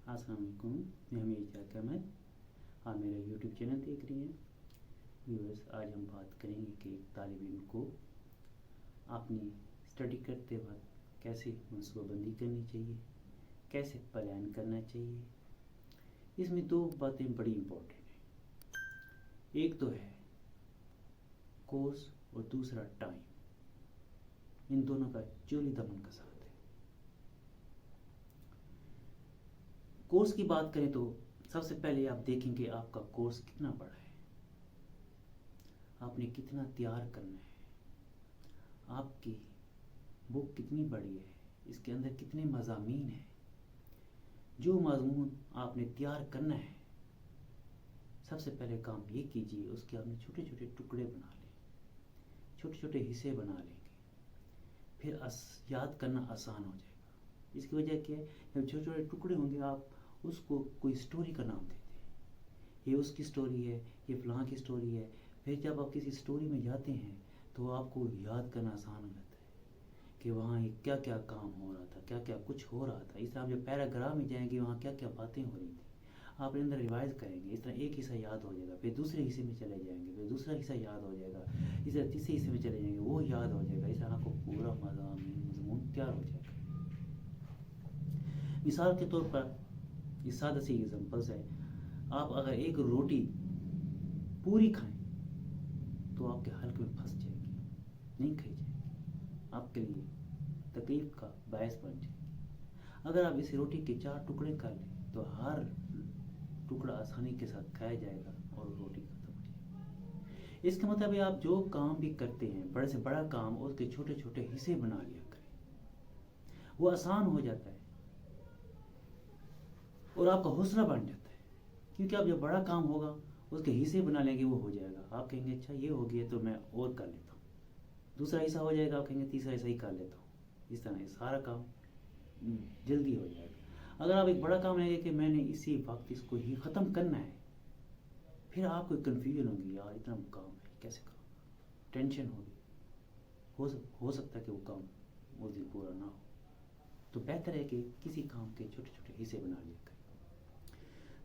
अस्सलाम वालेकुम। मैं हमीद इजाज़ अहमद। आप मेरा यूट्यूब चैनल देख रहे हैं। व्यूअर्स, आज हम बात करेंगे कि एक तालिब इल्म को अपनी स्टडी करते वक्त कैसे मनसूबाबंदी करनी चाहिए, कैसे प्लान करना चाहिए। इसमें दो बातें बड़ी इम्पोर्टेंट हैं। एक तो है कोर्स और दूसरा टाइम। इन दोनों का जोली दमन का साथ है। कोर्स की बात करें तो सबसे पहले आप देखेंगे आपका कोर्स कितना बड़ा है, आपने कितना तैयार करना है, आपकी बुक कितनी बड़ी है, इसके अंदर कितने मज़ामीन हैं। जो मज़मून आपने तैयार करना है, सबसे पहले काम ये कीजिए उसके आपने छोटे छोटे टुकड़े बना लें, छोटे छोटे हिस्से बना लेंगे, फिर याद करना आसान हो जाएगा। इसकी वजह क्या है, जब छोटे छोटे टुकड़े होंगे आप उसको कोई स्टोरी का नाम देते हैं। ये उसकी स्टोरी है, ये फलां की स्टोरी है। फिर जब आप किसी स्टोरी में जाते हैं तो आपको याद करना आसान हो जाता है कि वहाँ ये क्या क्या काम हो रहा था, क्या क्या कुछ हो रहा था। इस तरह आप जब पैराग्राफ में जाएंगे वहाँ क्या क्या बातें हो रही थी आप अपने अंदर रिवाइज करेंगे। इस तरह एक हिस्सा याद हो जाएगा, फिर दूसरे हिस्से में चले जाएंगे, फिर दूसरा हिस्सा याद हो जाएगा, इस तरह तीसरे हिस्से में चले जाएंगे, वो याद हो जाएगा। इस तरह आपको पूरा मज़मून तैयार हो जाएगा। मिसाल के तौर पर ये सादा सी एग्जांपल्स है। आप अगर एक रोटी पूरी खाएं तो आपके हल्क में फंस जाएगी, नहीं खाई जाएगी, आपके लिए तकलीफ का बायस बन जाएगी। अगर आप इस रोटी के 4 टुकड़े कर लें तो हर टुकड़ा आसानी के साथ खाया जाएगा और रोटी खत्म हो जाएगी। इसका मतलब है आप जो काम भी करते हैं, बड़े से बड़ा काम, उसके छोटे छोटे हिस्से बना लिया करें, वो आसान हो जाता है और आपका हौसला बढ़ जाता है। क्योंकि आप जब बड़ा काम होगा उसके हिस्से बना लेंगे, वो हो जाएगा। आप कहेंगे अच्छा ये हो गया तो मैं और कर लेता हूँ, दूसरा हिस्सा हो जाएगा, आप कहेंगे तीसरा हिस्सा ही कर लेता हूँ। इस तरह सारा काम जल्दी हो जाएगा। अगर आप एक बड़ा काम लेंगे कि मैंने इसी वक्त इसको ही ख़त्म करना है, फिर आपको कन्फ्यूजन होगी, यार इतना काम है कैसे करूँ, टेंशन होगी, हो सकता है कि वो काम उस दिन पूरा ना हो। तो बेहतर है कि किसी काम के छोटे छोटे हिस्से बना लिया करें।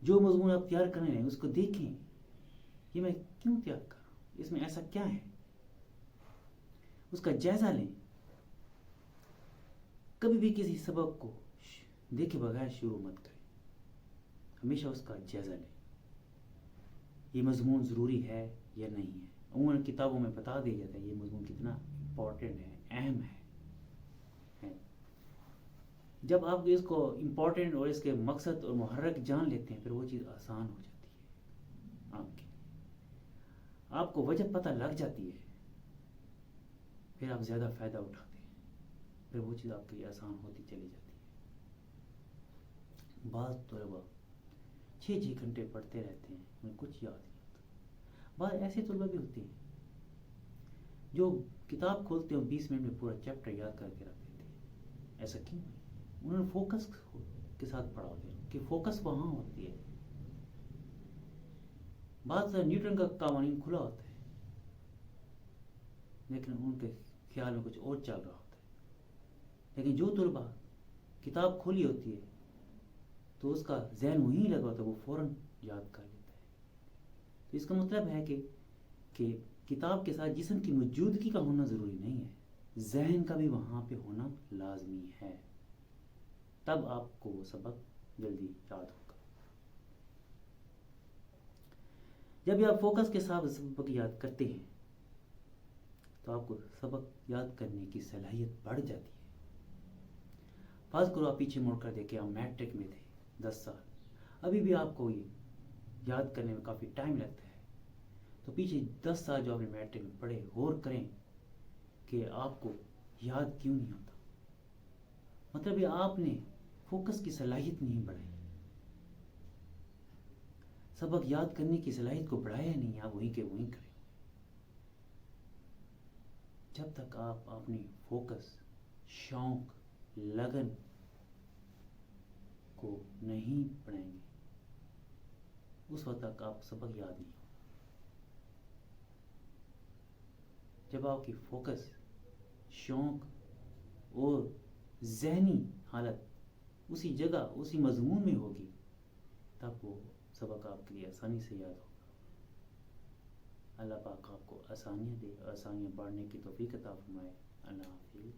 जो मजमून आप तैयार कर रहे हैं उसको देखें, ये मैं क्यों तैयार कर रहा हूँ, इसमें ऐसा क्या है, उसका जायज़ा लें। कभी भी किसी सबक को देखे बगैर शुरू मत करें, हमेशा उसका जायज़ा लें। ये मजमून ज़रूरी है या नहीं है। उन किताबों में बता दिया जाता है ये मजमून कितना इम्पोर्टेंट है, अहम है। जब आप इसको इम्पोर्टेंट और इसके मकसद और मुहर्रक जान लेते हैं, फिर वो चीज़ आसान हो जाती है आपके, आपको वजह पता लग जाती है, फिर आप ज़्यादा फ़ायदा उठाते हैं, फिर वो चीज़ आपके लिए आसान होती चली जाती है। बाज़ तलबा 6-6 घंटे पढ़ते रहते हैं, उन्हें कुछ याद नहीं होता। बाज़ ऐसे तलबा भी होते हैं जो किताब खोलते हैं 20 मिनट में पूरा चैप्टर याद करके रख देते हैं। ऐसा क्यों है? उन्होंने फोकस के साथ पढ़ा होता है कि फोकस वहाँ होती है। बात न्यूटन का कानून खुला होता है, लेकिन उनके ख्याल में कुछ और चल रहा होता है। लेकिन जो तलबा किताब खोली होती है तो उसका जहन वहीं लगा होता है, वो फ़ौरन याद कर लेता है। तो इसका मतलब है कि किताब के साथ जिस्म की मौजूदगी का होना ज़रूरी नहीं है, जहन का भी वहाँ पे होना लाजमी है। तब आपको वो सबक जल्दी याद होगा। जब भी आप फोकस के साथ सबक याद करते हैं तो आपको सबक याद करने की सलाहियत बढ़ जाती है। फर्ज करो आप पीछे मुड़ कर देखें, आप मैट्रिक में थे 10 साल, अभी भी आपको ये याद करने में काफ़ी टाइम लगता है। तो पीछे 10 साल जो आपने मैट्रिक में पढ़े, गौर करें कि आपको याद क्यों नहीं होता। मतलब ये आपने फोकस की सलाहियत नहीं बढ़ाई, सबक याद करने की सलाहियत को बढ़ाया नहीं, आप वहीं के वहीं करें। जब तक आप अपनी फोकस, शौक, लगन को नहीं बढ़ाएंगे उस वक्त तक आप सबक याद नहीं होगा। जब आपकी फोकस, शौक और जहनी हालत اسی جگہ اسی مضمون میں ہوگی، تب وہ سبق آپ کے لیے آسانی سے یاد ہوگا۔ اللہ پاک آپ کو آسانیاں دے، آسانیاں بڑھنے کی توفیق عطا فرمائے۔ اللہ حافظ۔